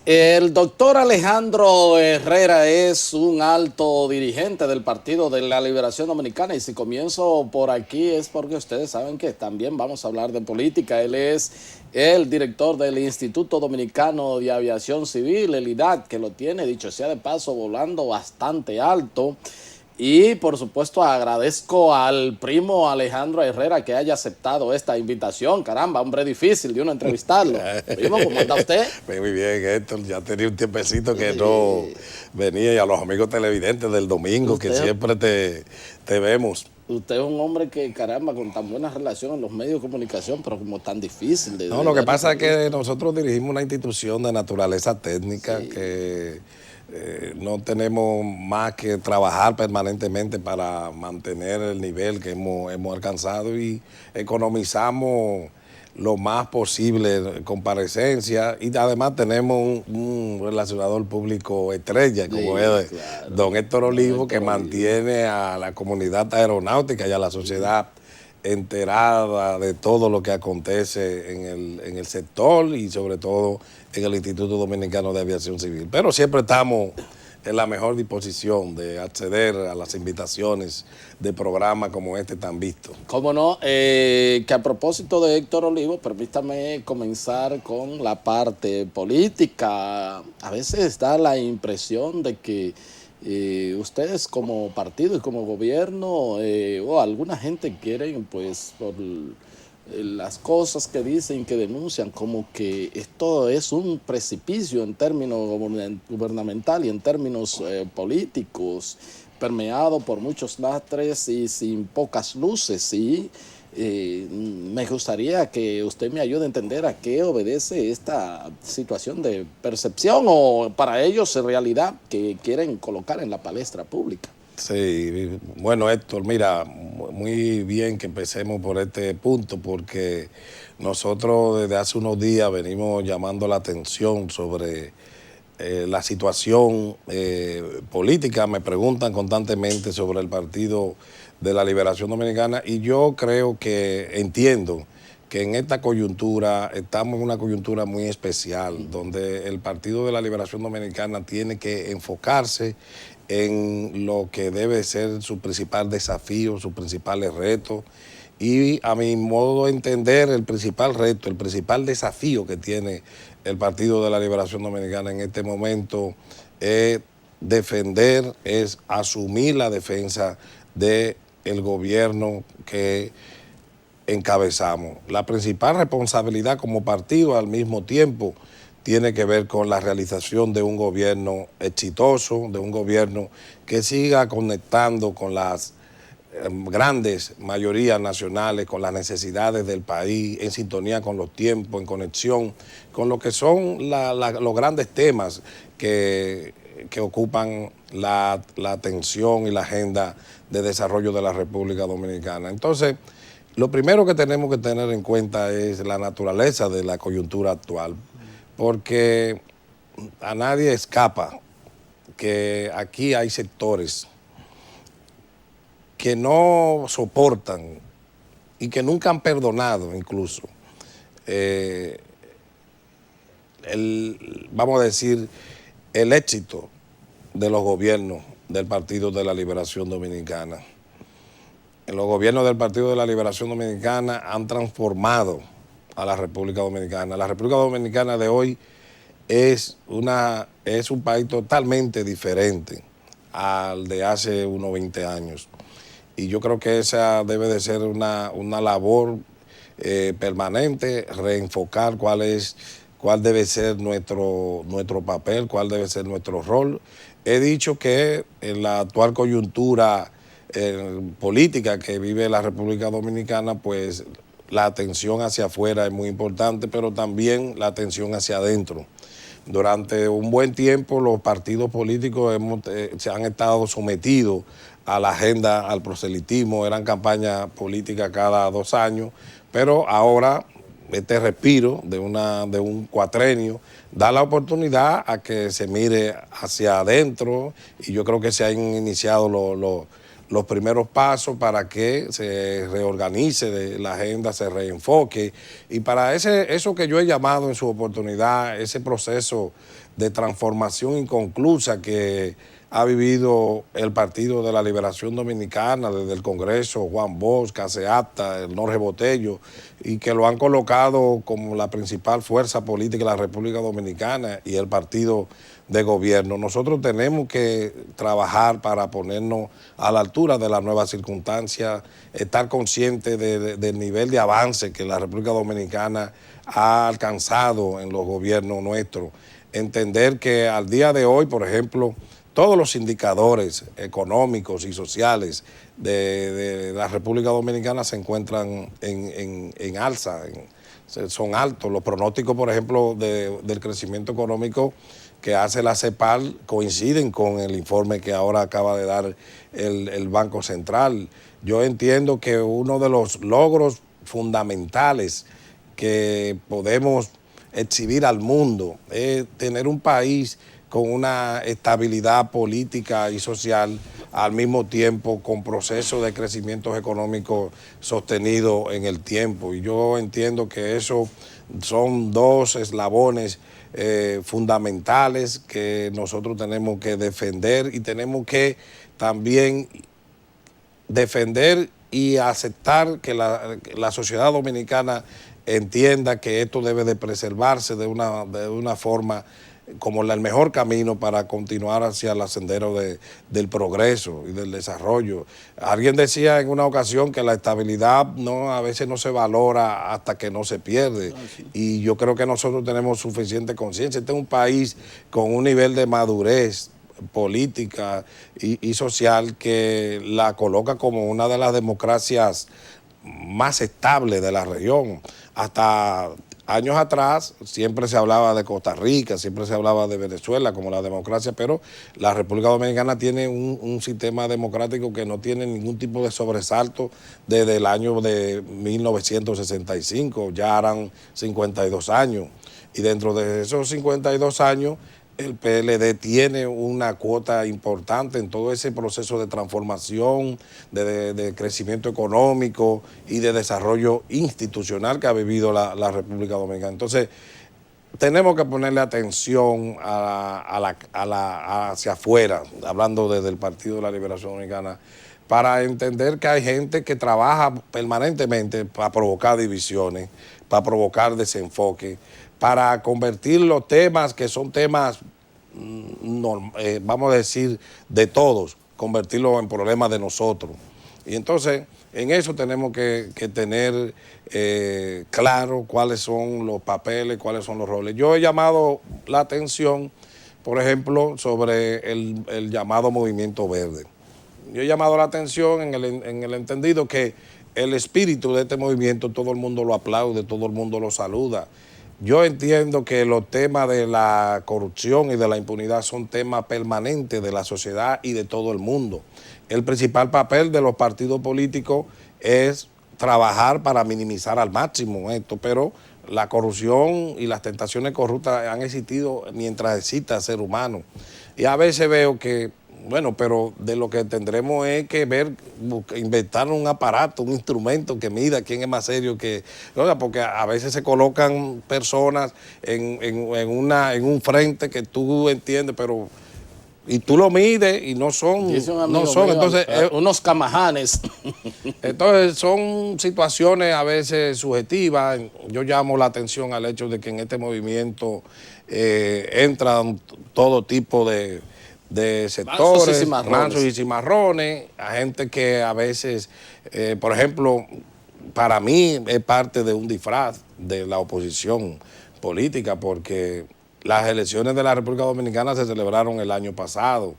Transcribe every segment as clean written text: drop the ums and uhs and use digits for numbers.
El doctor Alejandro Herrera es un alto dirigente del Partido de la Liberación Dominicana, y si comienzo por aquí es porque ustedes saben que también vamos a hablar de política. Él es el director del Instituto Dominicano de Aviación Civil, el IDAC, que lo tiene, dicho sea de paso, volando bastante alto. Y por supuesto agradezco al primo Alejandro Herrera que haya aceptado esta invitación. Caramba, hombre difícil de uno entrevistarlo. Primo, ¿cómo está usted? Muy bien, Héctor. Ya tenía un tiempecito que no venía, y a los amigos televidentes del domingo, que siempre te vemos. Usted es un hombre que, caramba, con tan buena relación en los medios de comunicación, pero como tan difícil de... No, lo que pasa es que nosotros dirigimos una institución de naturaleza técnica, sí, que no tenemos más que trabajar permanentemente para mantener el nivel que hemos alcanzado, y economizamos lo más posible comparecencia, y además tenemos un relacionador público estrella, como es claro, don Héctor Olivo, que mantiene a la comunidad aeronáutica y a la sociedad enterada de todo lo que acontece en el sector, y sobre todo en el Instituto Dominicano de Aviación Civil. Pero siempre estamos en la mejor disposición de acceder a las invitaciones de programas como este tan visto. Cómo no, que a propósito de Héctor Olivo, permítame comenzar con la parte política. A veces da la impresión de que ustedes como partido y como gobierno o alguna gente quieren, pues, por las cosas que dicen, que denuncian, como que esto es un precipicio en términos gubernamental y en términos políticos, permeado por muchos lastres y sin pocas luces. Y me gustaría que usted me ayude a entender a qué obedece esta situación de percepción, o para ellos en realidad que quieren colocar en la palestra pública. Sí, bueno, Héctor, mira, muy bien que empecemos por este punto, porque nosotros desde hace unos días venimos llamando la atención sobre la situación política. Me preguntan constantemente sobre el Partido de la Liberación Dominicana, y yo creo que entiendo que en esta coyuntura estamos en una coyuntura muy especial, donde el Partido de la Liberación Dominicana tiene que enfocarse en lo que debe ser su principal desafío, sus principales retos. Y a mi modo de entender, el principal reto, el principal desafío que tiene el Partido de la Liberación Dominicana en este momento es defender, es asumir la defensa del gobierno que encabezamos. La principal responsabilidad como partido, al mismo tiempo, tiene que ver con la realización de un gobierno exitoso, de un gobierno que siga conectando con las grandes mayorías nacionales, con las necesidades del país, en sintonía con los tiempos, en conexión con lo que son los grandes temas que ocupan la atención y la agenda de desarrollo de la República Dominicana. Entonces, lo primero que tenemos que tener en cuenta es la naturaleza de la coyuntura actual, porque a nadie escapa que aquí hay sectores que no soportan y que nunca han perdonado incluso vamos a decir, el éxito de los gobiernos del Partido de la Liberación Dominicana. Los gobiernos del Partido de la Liberación Dominicana han transformado a la República Dominicana. La República Dominicana de hoy es un país totalmente diferente al de hace unos 20 años. Y yo creo que esa debe de ser una labor permanente, reenfocar cuál debe ser nuestro papel, cuál debe ser nuestro rol. He dicho que en la actual coyuntura política que vive la República Dominicana, pues la atención hacia afuera es muy importante, pero también la atención hacia adentro. Durante un buen tiempo los partidos políticos se han estado sometidos a la agenda, al proselitismo, eran campañas políticas cada 2 años, pero ahora este respiro de un cuatrenio da la oportunidad a que se mire hacia adentro, y yo creo que se han iniciado los primeros pasos para que se reorganice la agenda, se reenfoque. Y para eso que yo he llamado en su oportunidad, ese proceso de transformación inconclusa que ha vivido el Partido de la Liberación Dominicana, desde el Congreso, Juan Bosch, Caseapta, el Norge Botello, y que lo han colocado como la principal fuerza política de la República Dominicana y el partido de gobierno. Nosotros tenemos que trabajar para ponernos a la altura de las nuevas circunstancias, estar conscientes del nivel de avance que la República Dominicana ha alcanzado en los gobiernos nuestros. Entender que al día de hoy, por ejemplo, todos los indicadores económicos y sociales de la República Dominicana se encuentran en alza, son altos. Los pronósticos, por ejemplo, del crecimiento económico que hace la CEPAL coinciden con el informe que ahora acaba de dar el Banco Central. Yo entiendo que uno de los logros fundamentales que podemos exhibir al mundo es tener un país con una estabilidad política y social, al mismo tiempo con procesos de crecimiento económico sostenido en el tiempo. Y yo entiendo que eso son dos eslabones fundamentales que nosotros tenemos que defender, y tenemos que también defender y aceptar que la sociedad dominicana entienda que esto debe de preservarse de una forma como el mejor camino para continuar hacia el sendero del progreso y del desarrollo. Alguien decía en una ocasión que la estabilidad a veces no se valora hasta que no se pierde. Y yo creo que nosotros tenemos suficiente conciencia. Este es un país con un nivel de madurez política y social que la coloca como una de las democracias más estables de la región. Hasta años atrás siempre se hablaba de Costa Rica, siempre se hablaba de Venezuela como la democracia, pero la República Dominicana tiene un sistema democrático que no tiene ningún tipo de sobresalto desde el año de 1965, ya harán 52 años. Y dentro de esos 52 años, el PLD tiene una cuota importante en todo ese proceso de transformación, de crecimiento económico y de desarrollo institucional que ha vivido la República Dominicana. Entonces, tenemos que ponerle atención hacia afuera, hablando desde el Partido de la Liberación Dominicana, para entender que hay gente que trabaja permanentemente para provocar divisiones, para provocar desenfoque, para convertir los temas que son temas, vamos a decir, de todos, convertirlos en problemas de nosotros. Y entonces, en eso tenemos que tener claro cuáles son los papeles, cuáles son los roles. Yo he llamado la atención, por ejemplo, sobre el llamado Movimiento Verde. Yo he llamado la atención en el entendido que el espíritu de este movimiento todo el mundo lo aplaude, todo el mundo lo saluda. Yo entiendo que los temas de la corrupción y de la impunidad son temas permanentes de la sociedad y de todo el mundo. El principal papel de los partidos políticos es trabajar para minimizar al máximo esto, pero la corrupción y las tentaciones corruptas han existido mientras exista ser humano. Y a veces veo que, bueno, pero de lo que tendremos es que inventar un aparato, un instrumento que mida quién es más serio que... Porque a veces se colocan personas en un frente que tú entiendes, pero... Y tú lo mides y no son... Entonces, unos camajanes. Entonces son situaciones a veces subjetivas. Yo llamo la atención al hecho de que en este movimiento entran todo tipo de sectores, mansos y cimarrones, a gente que a veces, por ejemplo, para mí es parte de un disfraz de la oposición política, porque las elecciones de la República Dominicana se celebraron el año pasado.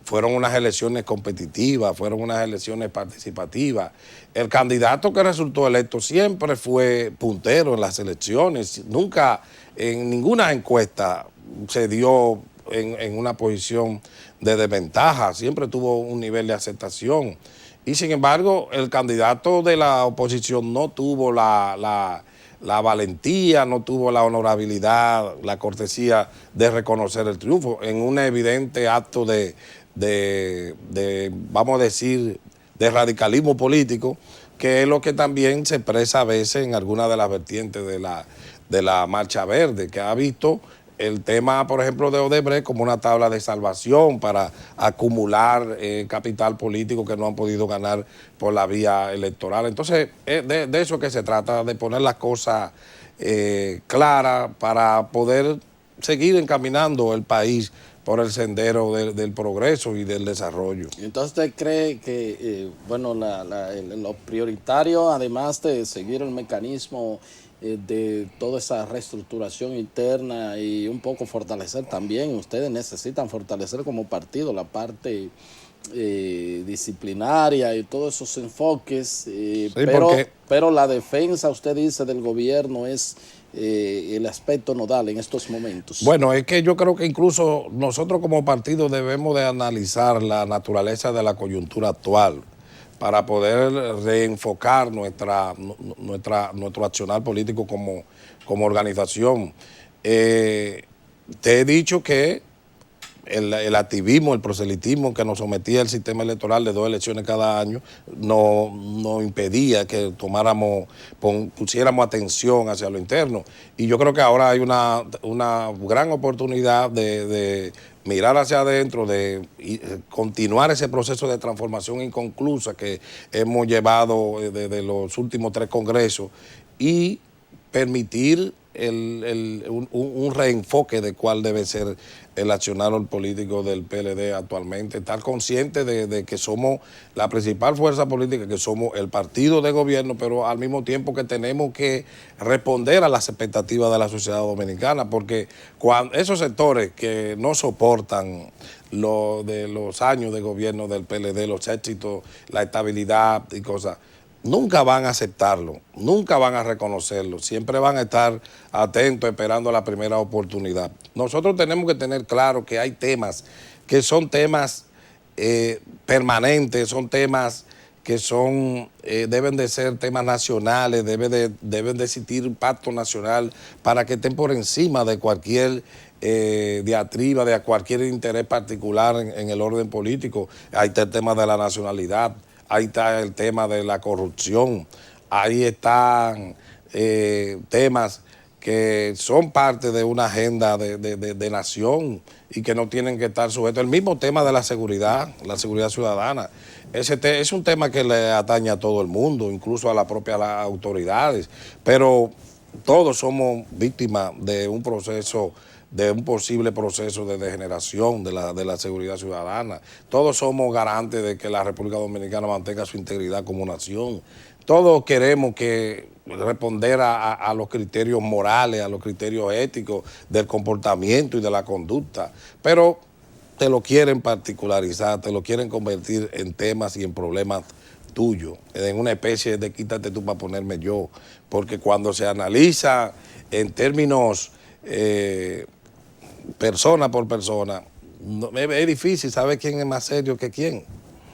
Fueron unas elecciones competitivas, fueron unas elecciones participativas. El candidato que resultó electo siempre fue puntero en las elecciones. Nunca en ninguna encuesta se dio en una posición de desventaja, siempre tuvo un nivel de aceptación. Y sin embargo, el candidato de la oposición no tuvo la valentía, no tuvo la honorabilidad, la cortesía de reconocer el triunfo en un evidente acto de vamos a decir, de radicalismo político, que es lo que también se expresa a veces en algunas de las vertientes de la Marcha Verde, que ha visto el tema, por ejemplo, de Odebrecht como una tabla de salvación para acumular capital político que no han podido ganar por la vía electoral. Entonces, de eso que se trata, de poner las cosas claras para poder seguir encaminando el país por el sendero del progreso y del desarrollo. Entonces, ¿usted cree que, bueno, lo prioritario, además de seguir el mecanismo de toda esa reestructuración interna y un poco fortalecer también, ustedes necesitan fortalecer como partido la parte disciplinaria y todos esos enfoques, Sí, pero la defensa, usted dice, del gobierno es el aspecto nodal en estos momentos? Bueno, es que yo creo que incluso nosotros como partido debemos de analizar la naturaleza de la coyuntura actual para poder reenfocar nuestro accionar político como organización. Te he dicho que el activismo, el proselitismo que nos sometía el sistema electoral de 2 elecciones cada año no impedía que pusiéramos atención hacia lo interno. Y yo creo que ahora hay una gran oportunidad de mirar hacia adentro, de continuar ese proceso de transformación inconclusa que hemos llevado desde los últimos 3 congresos y permitir un reenfoque de cuál debe ser el accionar político del PLD actualmente, estar consciente de que somos la principal fuerza política, que somos el partido de gobierno, pero al mismo tiempo que tenemos que responder a las expectativas de la sociedad dominicana, porque cuando esos sectores que no soportan de los años de gobierno del PLD, los éxitos, la estabilidad y cosas, nunca van a aceptarlo, nunca van a reconocerlo, siempre van a estar atentos esperando la primera oportunidad. Nosotros tenemos que tener claro que hay temas que son temas permanentes, son temas que deben de ser temas nacionales, deben de existir un pacto nacional para que estén por encima de cualquier diatriba, de cualquier interés particular en el orden político. Ahí está el tema de la nacionalidad. Ahí está el tema de la corrupción, ahí están temas que son parte de una agenda de nación y que no tienen que estar sujetos. El mismo tema de la seguridad ciudadana, es un tema que le atañe a todo el mundo, incluso a las propias autoridades, pero todos somos víctimas de un posible proceso de degeneración de la seguridad ciudadana. Todos somos garantes de que la República Dominicana mantenga su integridad como nación. Todos queremos responder a los criterios morales, a los criterios éticos del comportamiento y de la conducta, pero te lo quieren particularizar, te lo quieren convertir en temas y en problemas tuyos, en una especie de quítate tú para ponerme yo, porque cuando se analiza en términos persona por persona, es difícil saber quién es más serio que quién.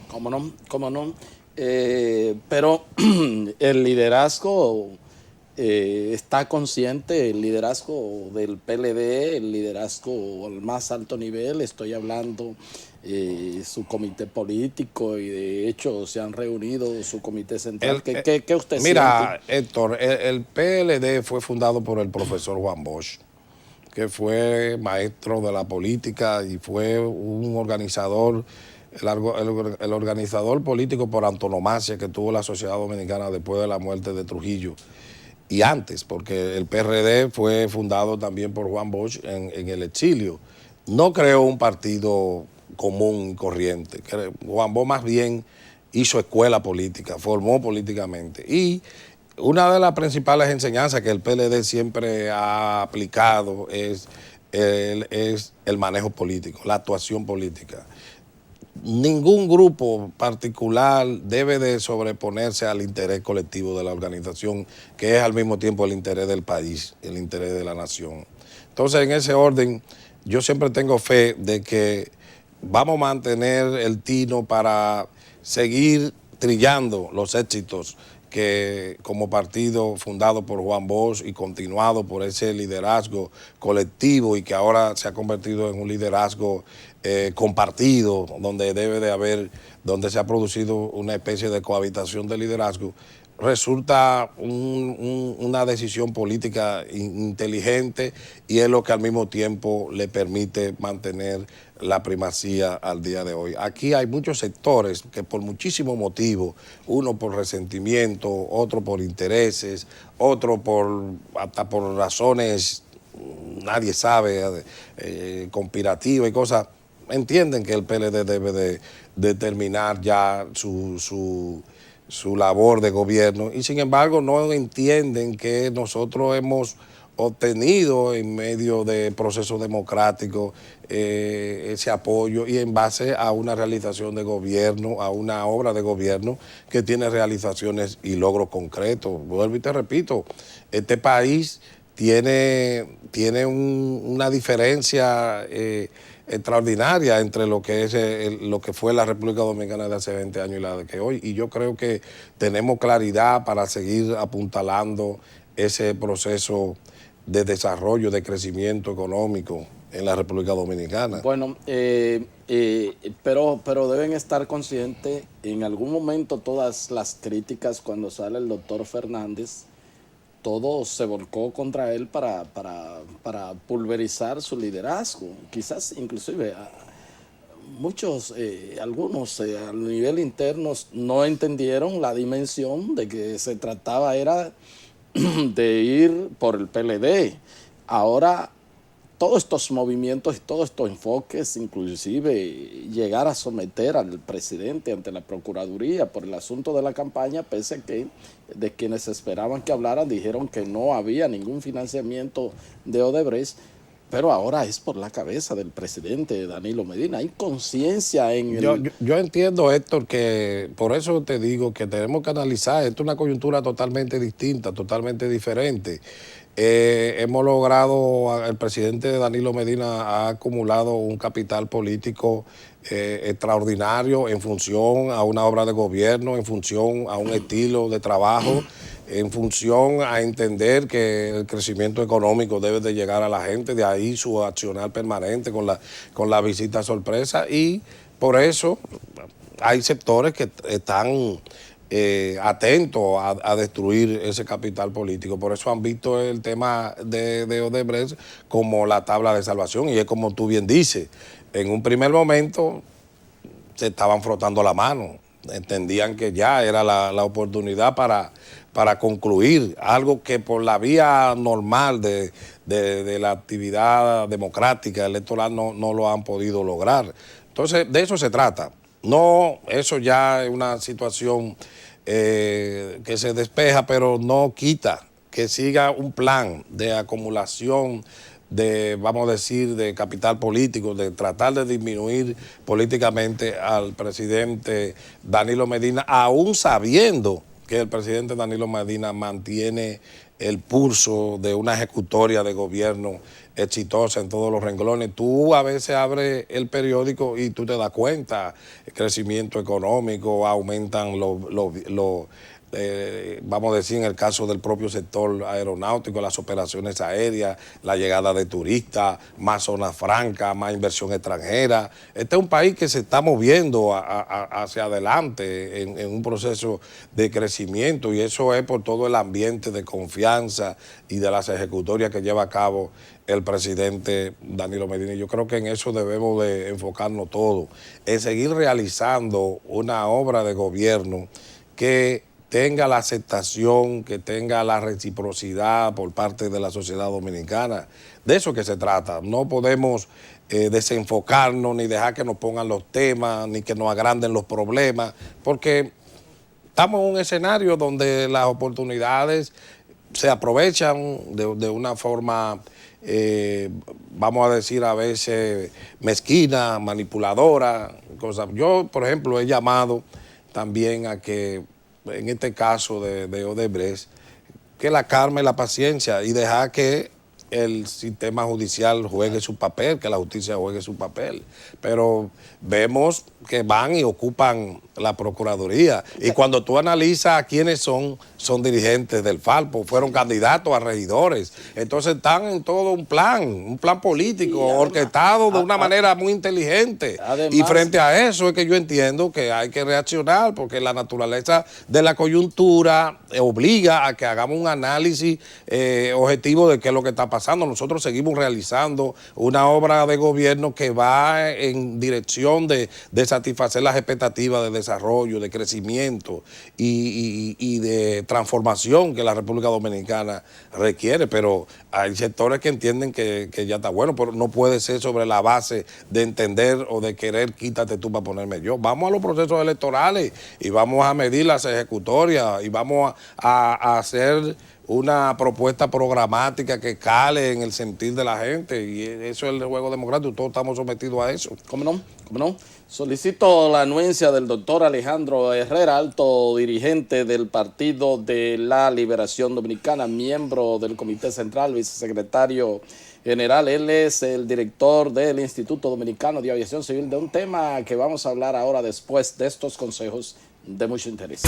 ¿Cómo no? ¿Cómo no? Pero el liderazgo está consciente, el liderazgo del PLD, el liderazgo al más alto nivel, estoy hablando su comité político y de hecho se han reunido su comité central. ¿Qué usted mira, siente? Héctor, el PLD fue fundado por el profesor Juan Bosch, que fue maestro de la política y fue un organizador, el organizador político por antonomasia que tuvo la sociedad dominicana después de la muerte de Trujillo y antes, porque el PRD fue fundado también por Juan Bosch en el exilio. No creó un partido común y corriente. Juan Bosch más bien hizo escuela política, formó políticamente. Y una de las principales enseñanzas que el PLD siempre ha aplicado es el manejo político, la actuación política. Ningún grupo particular debe de sobreponerse al interés colectivo de la organización, que es al mismo tiempo el interés del país, el interés de la nación. Entonces, en ese orden, yo siempre tengo fe de que vamos a mantener el tino para seguir trillando los éxitos que como partido fundado por Juan Bosch y continuado por ese liderazgo colectivo y que ahora se ha convertido en un liderazgo compartido, donde debe de haber, donde se ha producido una especie de cohabitación de liderazgo, resulta una decisión política inteligente y es lo que al mismo tiempo le permite mantener la primacía al día de hoy. Aquí hay muchos sectores que por muchísimos motivos, uno por resentimiento, otro por intereses, otro hasta por razones, nadie sabe, conspirativas y cosas, entienden que el PLD debe de terminar ya su labor de gobierno y sin embargo no entienden que nosotros hemos obtenido en medio de procesos democráticos ese apoyo y en base a una realización de gobierno, a una obra de gobierno que tiene realizaciones y logros concretos. Vuelvo y te repito, este país tiene una diferencia extraordinaria entre lo que es lo que fue la República Dominicana de hace 20 años y la de que hoy. Y yo creo que tenemos claridad para seguir apuntalando ese proceso de desarrollo, de crecimiento económico en la República Dominicana. Bueno, pero deben estar conscientes, en algún momento todas las críticas cuando sale el doctor Fernández, todo se volcó contra él para pulverizar su liderazgo. Quizás inclusive muchos, algunos a nivel interno no entendieron la dimensión de que se trataba era de ir por el PLD. Ahora todos estos movimientos y todos estos enfoques, inclusive llegar a someter al presidente ante la Procuraduría por el asunto de la campaña, pese a que de quienes esperaban que hablaran dijeron que no había ningún financiamiento de Odebrecht, pero ahora es por la cabeza del presidente Danilo Medina. Hay conciencia en el... Yo entiendo, Héctor, que por eso te digo que tenemos que analizar, esto es una coyuntura totalmente distinta, totalmente diferente. Hemos logrado, el presidente Danilo Medina ha acumulado un capital político extraordinario en función a una obra de gobierno, en función a un estilo de trabajo, en función a entender que el crecimiento económico debe de llegar a la gente, de ahí su accionar permanente con la visita sorpresa y por eso hay sectores que están atentos a destruir ese capital político. Por eso han visto el tema de Odebrecht como la tabla de salvación y es como tú bien dices, en un primer momento se estaban frotando la mano, entendían que ya era la oportunidad para concluir algo que por la vía normal de la actividad democrática electoral no lo han podido lograr. Entonces, de eso se trata. No, eso ya es una situación que se despeja, pero no quita que siga un plan de acumulación de, vamos a decir, de capital político, de tratar de disminuir políticamente al presidente Danilo Medina, aún sabiendo que el presidente Danilo Medina mantiene el pulso de una ejecutoria de gobierno exitosa en todos los renglones. Tú a veces abres el periódico y tú te das cuenta, el crecimiento económico, aumentan vamos a decir, en el caso del propio sector aeronáutico, las operaciones aéreas, la llegada de turistas, más zonas francas, más inversión extranjera. Este es un país que se está moviendo hacia adelante en un proceso de crecimiento y eso es por todo el ambiente de confianza y de las ejecutorias que lleva a cabo el presidente Danilo Medina. Yo creo que en eso debemos de enfocarnos todos, en seguir realizando una obra de gobierno que tenga la aceptación, que tenga la reciprocidad por parte de la sociedad dominicana. De eso que se trata. No podemos desenfocarnos ni dejar que nos pongan los temas, ni que nos agranden los problemas, porque estamos en un escenario donde las oportunidades se aprovechan de una forma, vamos a decir, a veces mezquina, manipuladora, cosas. Yo, por ejemplo, he llamado también a que en este caso de Odebrecht, que la calma y la paciencia y dejar que el sistema judicial juegue su papel, que la justicia juegue su papel. Pero vemos que van y ocupan la Procuraduría. Y cuando tú analizas quiénes son dirigentes del Falpo, fueron candidatos a regidores. Entonces están en todo un plan político, sí, orquestado de una manera muy inteligente. Además, y frente a eso es que yo entiendo que hay que reaccionar, porque la naturaleza de la coyuntura obliga a que hagamos un análisis objetivo de qué es lo que está pasando. Nosotros seguimos realizando una obra de gobierno que va en dirección de satisfacer las expectativas de desarrollo, de crecimiento y de transformación que la República Dominicana requiere, pero hay sectores que entienden que ya está bueno, pero no puede ser sobre la base de entender o de querer quítate tú para ponerme yo. Vamos a los procesos electorales y vamos a medir las ejecutorias y vamos a hacer una propuesta programática que cale en el sentir de la gente, y eso es el juego democrático, todos estamos sometidos a eso. ¿Cómo no? ¿Cómo no? Solicito la anuencia del doctor Alejandro Herrera, alto dirigente del Partido de la Liberación Dominicana, miembro del Comité Central, vicesecretario general. Él es el director del Instituto Dominicano de Aviación Civil, de un tema que vamos a hablar ahora después de estos consejos de mucho interés.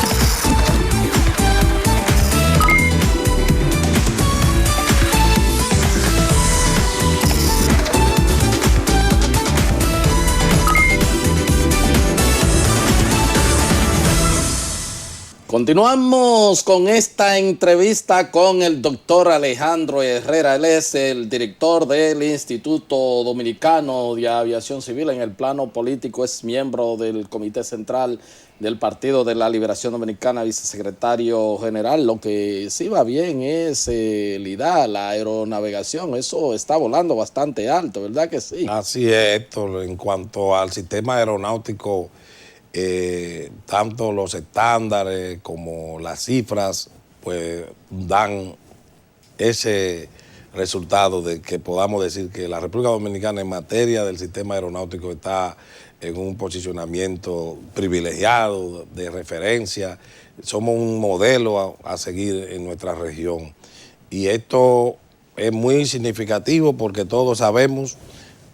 Continuamos con esta entrevista con el doctor Alejandro Herrera. Él es el director del Instituto Dominicano de Aviación Civil. En el plano político es miembro del Comité Central del Partido de la Liberación Dominicana, vicesecretario general. Lo que sí va bien es el IDA, la aeronavegación. Eso está volando bastante alto, ¿verdad que sí? Así es, Héctor. En cuanto al sistema aeronáutico, tanto los estándares como las cifras pues dan ese resultado de que podamos decir que la República Dominicana en materia del sistema aeronáutico está en un posicionamiento privilegiado, de referencia. Somos un modelo a seguir en nuestra región, y esto es muy significativo porque todos sabemos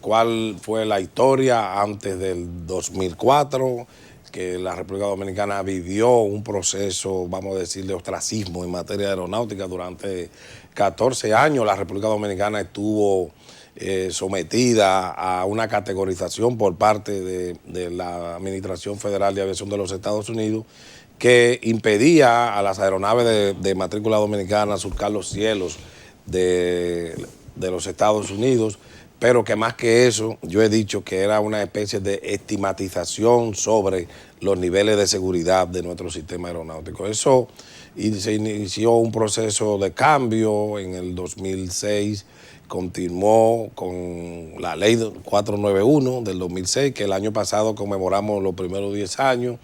cuál fue la historia antes del 2004, que la República Dominicana vivió un proceso, vamos a decir, de ostracismo en materia aeronáutica. Durante 14 años la República Dominicana estuvo sometida a una categorización por parte de la Administración Federal de Aviación de los Estados Unidos, que impedía a las aeronaves de matrícula dominicana surcar los cielos de los Estados Unidos, pero que más que eso, yo he dicho que era una especie de estigmatización sobre los niveles de seguridad de nuestro sistema aeronáutico. Eso, y se inició un proceso de cambio en el 2006, continuó con la ley 491 del 2006, que el año pasado conmemoramos los primeros 10 años,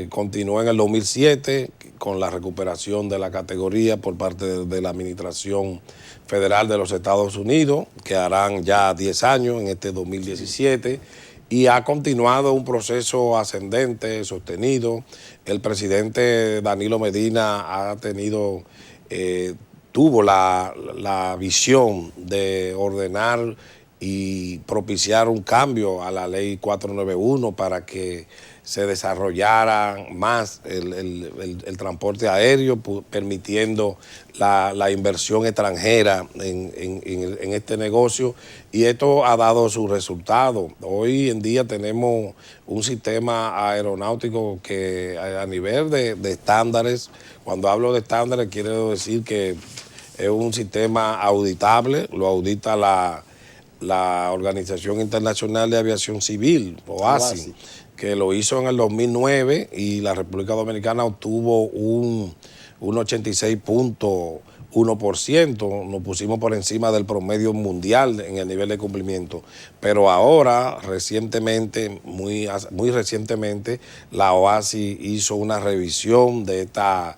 continuó en el 2007 con la recuperación de la categoría por parte de la Administración Federal de los Estados Unidos, que harán ya 10 años en este 2017, y ha continuado un proceso ascendente, sostenido. El presidente Danilo Medina ha tuvo la visión de ordenar y propiciar un cambio a la ley 491 para que se desarrollara más el transporte aéreo, permitiendo la inversión extranjera en este negocio, y esto ha dado sus resultados. Hoy en día tenemos un sistema aeronáutico que a nivel de estándares, cuando hablo de estándares quiero decir que es un sistema auditable, lo audita la Organización Internacional de Aviación Civil, OASI, que lo hizo en el 2009, y la República Dominicana obtuvo un 86.1%, nos pusimos por encima del promedio mundial en el nivel de cumplimiento. Pero ahora, recientemente, muy recientemente, la OASI hizo una revisión de esta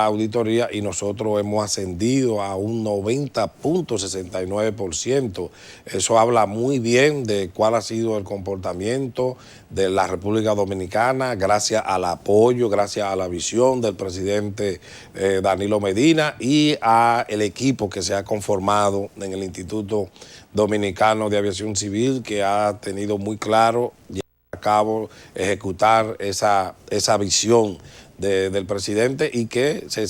auditoría, y nosotros hemos ascendido a un 90.69%. Eso habla muy bien de cuál ha sido el comportamiento de la República Dominicana, gracias al apoyo, gracias a la visión del presidente Danilo Medina y al equipo que se ha conformado en el Instituto Dominicano de Aviación Civil, que ha tenido muy claro cabo, ejecutar esa visión del presidente y que se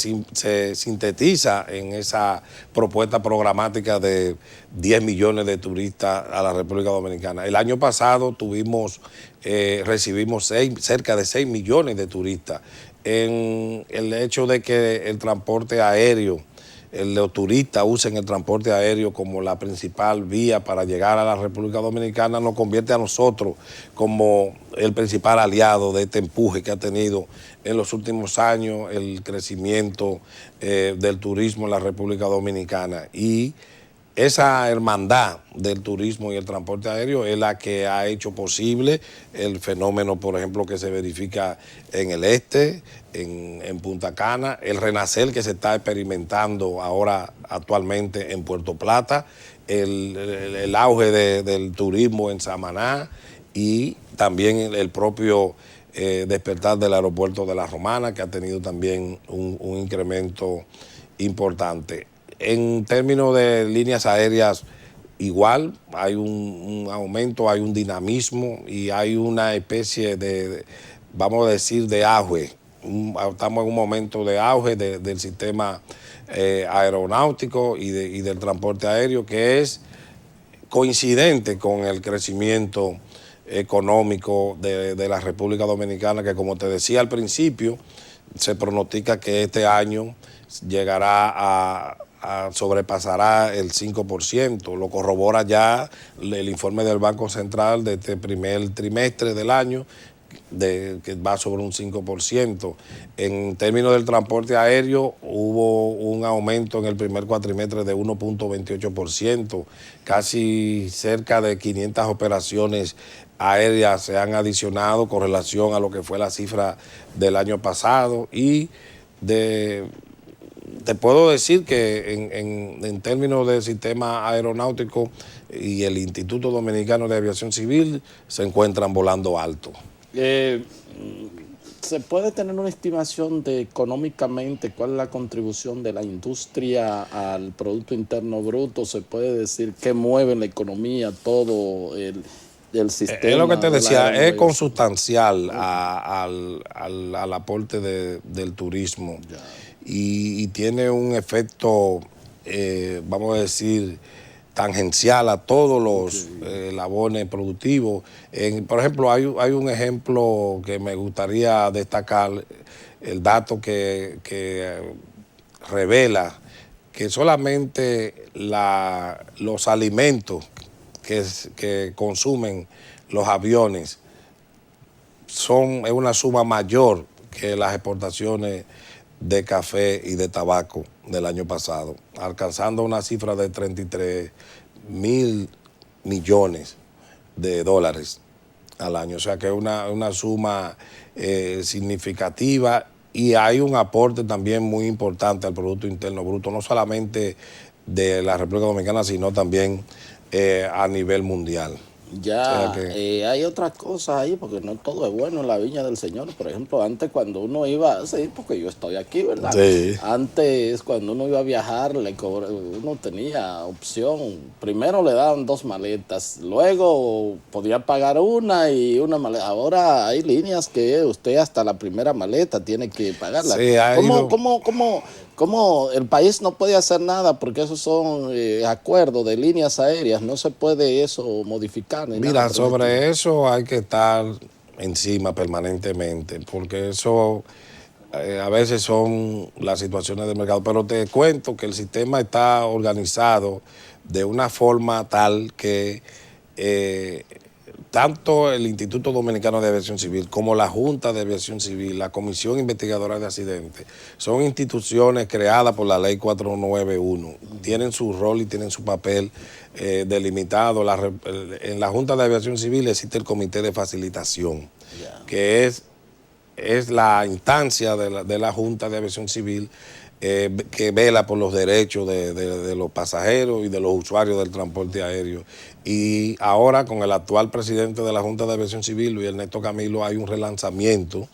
sintetiza en esa propuesta programática de 10 millones de turistas a la República Dominicana. El año pasado recibimos cerca de 6 millones de turistas. En el hecho de que el transporte aéreo, los turistas usen el transporte aéreo como la principal vía para llegar a la República Dominicana, nos convierte a nosotros como el principal aliado de este empuje que ha tenido en los últimos años el crecimiento del turismo en la República Dominicana. Y esa hermandad del turismo y el transporte aéreo es la que ha hecho posible el fenómeno, por ejemplo, que se verifica en el este, en Punta Cana, el renacer que se está experimentando ahora actualmente en Puerto Plata, el auge del turismo en Samaná y también el propio despertar del aeropuerto de La Romana, que ha tenido también un incremento importante. En términos de líneas aéreas, igual hay un aumento, hay un dinamismo y hay una especie de, vamos a decir, de auge. Estamos en un momento de auge del sistema aeronáutico y del transporte aéreo, que es coincidente con el crecimiento económico de la República Dominicana, que como te decía al principio, se pronostica que este año llegará sobrepasará el 5%, lo corrobora ya el informe del Banco Central de este primer trimestre del año, que va sobre un 5%. En términos del transporte aéreo, hubo un aumento en el primer cuatrimestre de 1.28%, casi cerca de 500 operaciones aéreas se han adicionado con relación a lo que fue la cifra del año pasado y te puedo decir que en términos del sistema aeronáutico y el Instituto Dominicano de Aviación Civil se encuentran volando alto. ¿Se puede tener una estimación de económicamente cuál es la contribución de la industria al Producto Interno Bruto? ¿Se puede decir qué mueve la economía, todo el sistema? Es lo que te decía, es consustancial al aporte del turismo. Ya. Y tiene un efecto, vamos a decir, tangencial a todos los eslabones productivos. Por ejemplo, hay un ejemplo que me gustaría destacar, el dato que revela que solamente los alimentos que consumen los aviones es una suma mayor que las exportaciones de café y de tabaco del año pasado, alcanzando una cifra de 33.000 millones de dólares al año. O sea que es una suma significativa y hay un aporte también muy importante al Producto Interno Bruto, no solamente de la República Dominicana, sino también a nivel mundial. Ya, o sea hay otras cosas ahí, porque no todo es bueno en la viña del Señor. Por ejemplo, antes cuando uno iba, sí, porque yo estoy aquí, ¿verdad? Sí. Antes, cuando uno iba a viajar, uno tenía opción. Primero le daban 2 maletas, luego podía pagar una y una maleta. Ahora hay líneas que usted hasta la primera maleta tiene que pagarla. Sí, ¿Cómo el país no puede hacer nada? Porque esos son acuerdos de líneas aéreas, no se puede eso modificar. Mira, sobre eso hay que estar encima permanentemente, porque eso a veces son las situaciones del mercado. Pero te cuento que el sistema está organizado de una forma tal que tanto el Instituto Dominicano de Aviación Civil como la Junta de Aviación Civil, la Comisión Investigadora de Accidentes, son instituciones creadas por la Ley 491. Tienen su rol y tienen su papel delimitado. En la Junta de Aviación Civil existe el Comité de Facilitación, que es la instancia de la Junta de Aviación Civil que vela por los derechos de los pasajeros y de los usuarios del transporte aéreo. Y ahora con el actual presidente de la Junta de Aviación Civil, Luis Ernesto Camilo, hay un relanzamiento.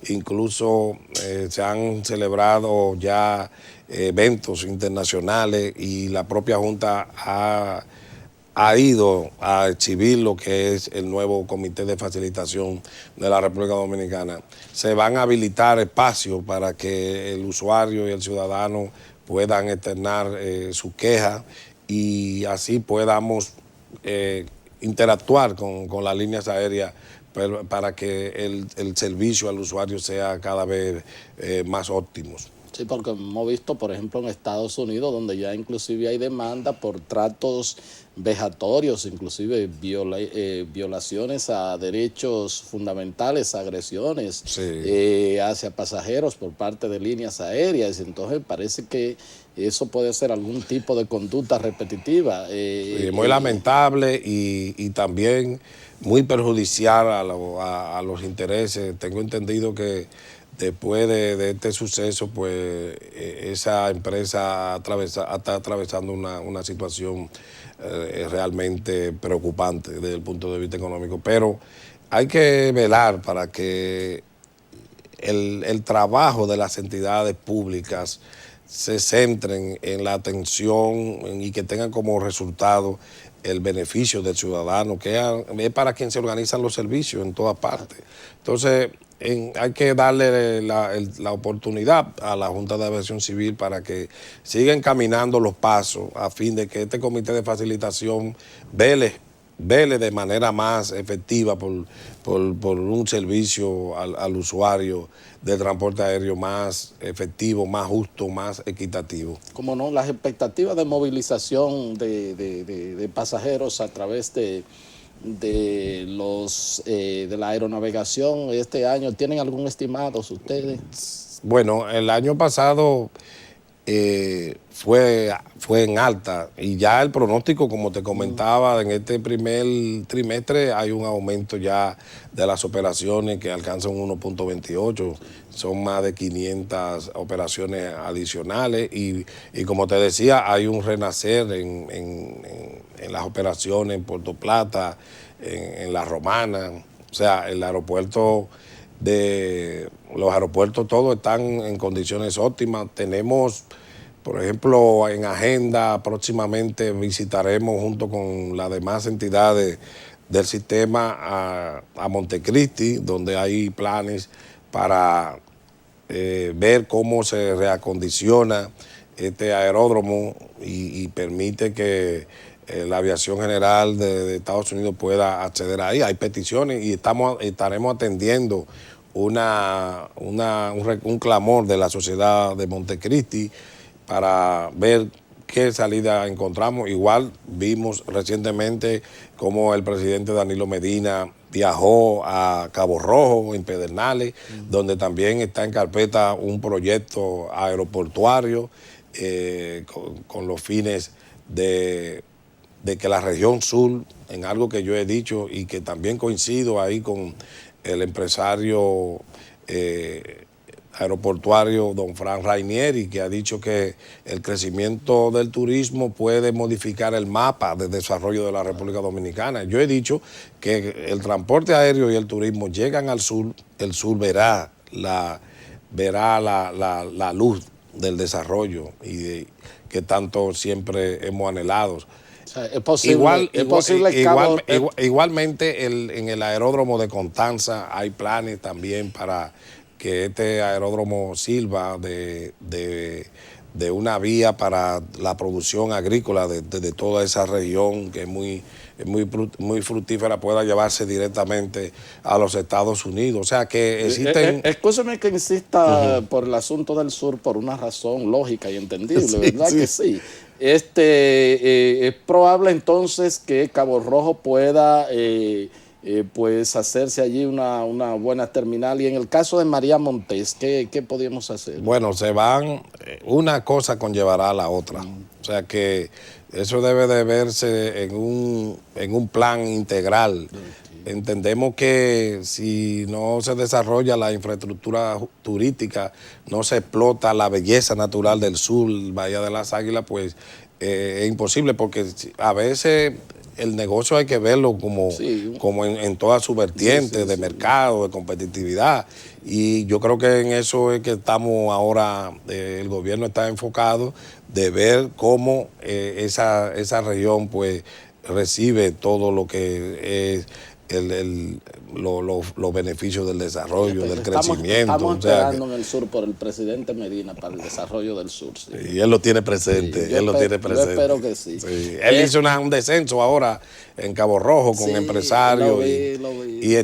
Incluso se han celebrado ya eventos internacionales y la propia Junta ha ha ido a exhibir lo que es el nuevo Comité de Facilitación de la República Dominicana. Se van a habilitar espacios para que el usuario y el ciudadano puedan externar su queja y así podamos interactuar con las líneas aéreas para que el servicio al usuario sea cada vez más óptimo. Sí, porque hemos visto, por ejemplo, en Estados Unidos, donde ya inclusive hay demanda por tratos vejatorios, inclusive violaciones a derechos fundamentales, agresiones hacia pasajeros por parte de líneas aéreas. Entonces parece que eso puede ser algún tipo de conducta repetitiva. Muy lamentable y también muy perjudicial a los intereses. Tengo entendido que después de este suceso, pues esa empresa está atravesando una situación realmente preocupante desde el punto de vista económico. Pero hay que velar para que el trabajo de las entidades públicas se centren en la atención y que tengan como resultado el beneficio del ciudadano, que es para quien se organizan los servicios en todas partes. Entonces, hay que darle la oportunidad a la Junta de Aviación Civil para que siga encaminando los pasos a fin de que este comité de facilitación vele de manera más efectiva por un servicio al usuario del transporte aéreo más efectivo, más justo, más equitativo. Como no, las expectativas de movilización de pasajeros a través de la aeronavegación este año, ¿tienen algún estimado ustedes? Bueno, el año pasado fue en alta y ya el pronóstico, como te comentaba, en este primer trimestre hay un aumento ya de las operaciones que alcanzan 1.28, son más de 500 operaciones adicionales y como te decía, hay un renacer en las operaciones en Puerto Plata, en La Romana, o sea, el aeropuerto los aeropuertos todos están en condiciones óptimas. Tenemos, por ejemplo, en agenda próximamente visitaremos junto con las demás entidades del sistema a Montecristi, donde hay planes para ver cómo se reacondiciona este aeródromo y permite que la aviación general de Estados Unidos pueda acceder ahí. Hay peticiones y estaremos atendiendo un clamor de la sociedad de Montecristi para ver qué salida encontramos. Igual vimos recientemente cómo el presidente Danilo Medina viajó a Cabo Rojo, en Pedernales, donde también está en carpeta un proyecto aeroportuario con los fines de que la región sur, en algo que yo he dicho y que también coincido ahí con el empresario aeroportuario don Fran Rainieri, que ha dicho que el crecimiento del turismo puede modificar el mapa de desarrollo de la República Dominicana. Yo he dicho que el transporte aéreo y el turismo llegan al sur, el sur verá la luz del desarrollo y que tanto siempre hemos anhelado. O sea, es posible, igualmente en el aeródromo de Constanza hay planes también para que este aeródromo sirva de una vía para la producción agrícola de toda esa región que es muy fructífera, pueda llevarse directamente a los Estados Unidos. O sea que existen... Escúcheme que insista por el asunto del sur por una razón lógica y entendible, sí, ¿verdad? Sí. Que sí. Es probable entonces que Cabo Rojo pueda pues hacerse allí una buena terminal. Y en el caso de María Montés, ¿qué podríamos hacer? Bueno, una cosa conllevará a la otra. O sea que eso debe de verse en un plan integral. Entendemos que si no se desarrolla la infraestructura turística, no se explota la belleza natural del sur, Bahía de las Águilas, pues es imposible, porque a veces el negocio hay que verlo como en toda su vertiente de mercado, de competitividad. Y yo creo que en eso es que estamos ahora, el gobierno está enfocado de ver cómo esa región pues recibe todo lo que es los beneficios del desarrollo, del crecimiento. Estamos esperando en el sur por el presidente Medina para el desarrollo del sur. Sí. Y él lo tiene presente, Sí, yo espero que sí. Sí. Él hizo un descenso ahora en Cabo Rojo con empresarios lo vi. Y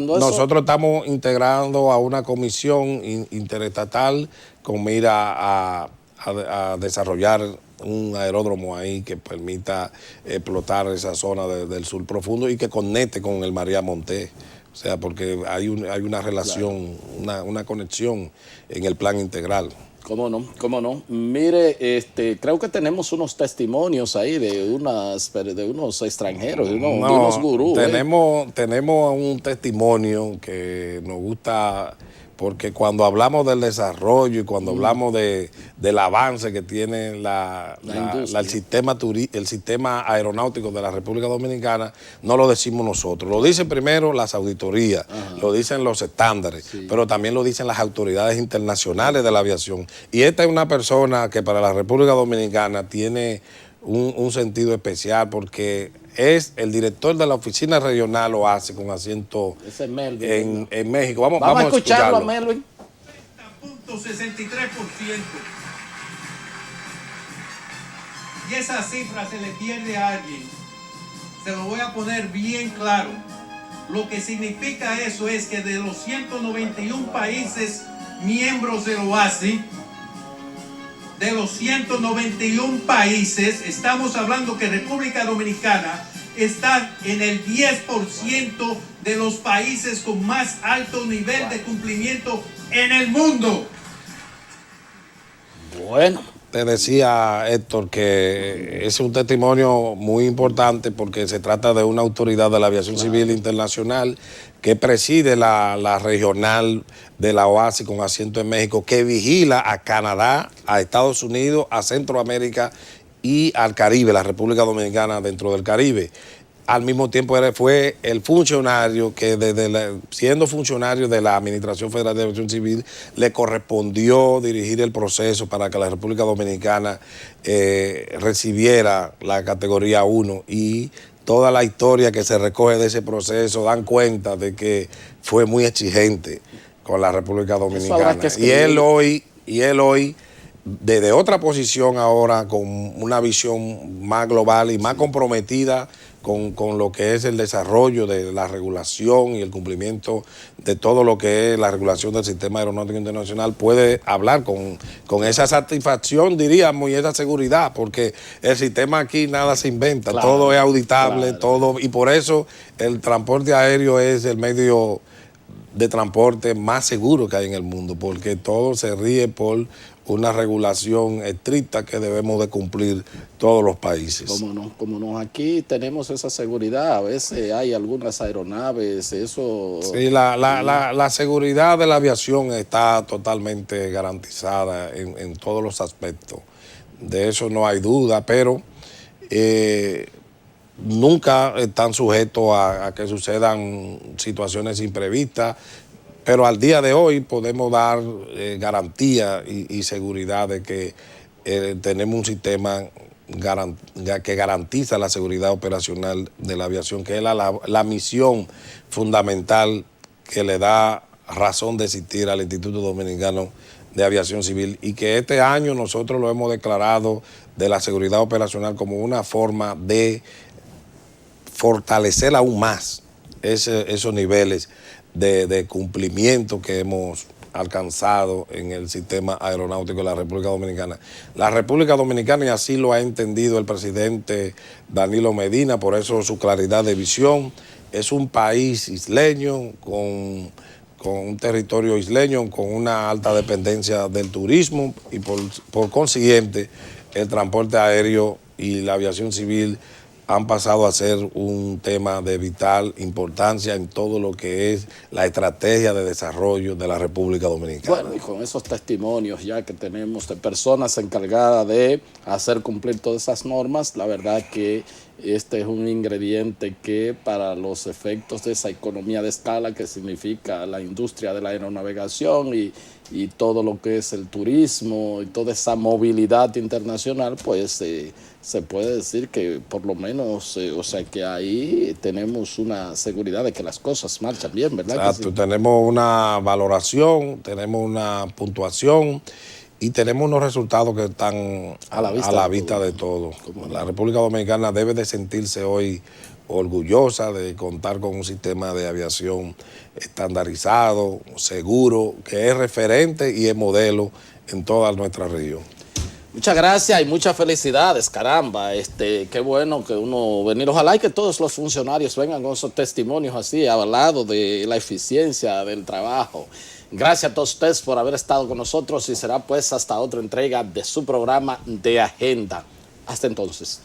nosotros estamos integrando a una comisión interestatal con mira a desarrollar un aeródromo ahí que permita explotar esa zona del sur profundo y que conecte con el María Monté. O sea, porque hay una relación, claro, una conexión en el plan integral. ¿Cómo no? ¿Cómo no? Mire, creo que tenemos unos testimonios ahí de unos extranjeros, de unos gurús. Tenemos un testimonio que nos gusta, porque cuando hablamos del desarrollo y cuando hablamos del avance que tiene el sistema aeronáutico de la República Dominicana, no lo decimos nosotros. Lo dicen primero las auditorías, lo dicen los estándares, sí, pero también lo dicen las autoridades internacionales de la aviación. Y esta es una persona que para la República Dominicana tiene un sentido especial porque es el director de la oficina regional OASI con asiento en México. Vamos a escucharlo a Melvin. 60.63%. Y esa cifra se le pierde a alguien. Se lo voy a poner bien claro. Lo que significa eso es que de los 191 países miembros del OASI, de los 191 países, estamos hablando que República Dominicana está en el 10% de los países con más alto nivel de cumplimiento en el mundo. Bueno, te decía, Héctor, que es un testimonio muy importante porque se trata de una autoridad de la aviación civil internacional que preside la regional de la OASI con asiento en México, que vigila a Canadá, a Estados Unidos, a Centroamérica y al Caribe, la República Dominicana dentro del Caribe. Al mismo tiempo fue el funcionario que siendo funcionario de la Administración Federal de Aviación Civil le correspondió dirigir el proceso para que la República Dominicana recibiera la categoría 1 y toda la historia que se recoge de ese proceso dan cuenta de que fue muy exigente con la República Dominicana. Y él hoy, desde otra posición ahora, con una visión más global y más comprometida con lo que es el desarrollo de la regulación y el cumplimiento de todo lo que es la regulación del sistema aeronáutico internacional, puede hablar con esa satisfacción, diríamos, y esa seguridad, porque el sistema aquí nada se inventa, claro, todo es auditable, claro, todo, y por eso el transporte aéreo es el medio de transporte más seguro que hay en el mundo, porque todo se rige por una regulación estricta que debemos de cumplir todos los países. Como no, aquí tenemos esa seguridad, a veces hay algunas aeronaves, eso... Sí, la seguridad de la aviación está totalmente garantizada en todos los aspectos, de eso no hay duda, pero nunca están sujetos a que sucedan situaciones imprevistas, pero al día de hoy podemos dar garantía y seguridad de que tenemos un sistema que garantiza la seguridad operacional de la aviación, que es la misión fundamental que le da razón de existir al Instituto Dominicano de Aviación Civil, y que este año nosotros lo hemos declarado de la seguridad operacional como una forma de fortalecer aún más esos niveles de cumplimiento que hemos alcanzado en el sistema aeronáutico de la República Dominicana. La República Dominicana, y así lo ha entendido el presidente Danilo Medina, por eso su claridad de visión, es un país isleño con un territorio isleño, con una alta dependencia del turismo, y por consiguiente el transporte aéreo y la aviación civil han pasado a ser un tema de vital importancia en todo lo que es la estrategia de desarrollo de la República Dominicana. Bueno, y con esos testimonios ya que tenemos de personas encargadas de hacer cumplir todas esas normas, la verdad que este es un ingrediente que para los efectos de esa economía de escala que significa la industria de la aeronavegación y todo lo que es el turismo y toda esa movilidad internacional, pues se puede decir que por lo menos, o sea que ahí tenemos una seguridad de que las cosas marchan bien, ¿verdad? Exacto, tenemos una valoración, tenemos una puntuación y tenemos unos resultados que están a la vista de todo. La República Dominicana debe de sentirse hoy orgullosa de contar con un sistema de aviación estandarizado, seguro, que es referente y es modelo en toda nuestra región. Muchas gracias y muchas felicidades, caramba, qué bueno que uno venir, ojalá y que todos los funcionarios vengan con esos testimonios así, avalados de la eficiencia del trabajo. Gracias a todos ustedes por haber estado con nosotros y será pues hasta otra entrega de su programa de Agenda. Hasta entonces.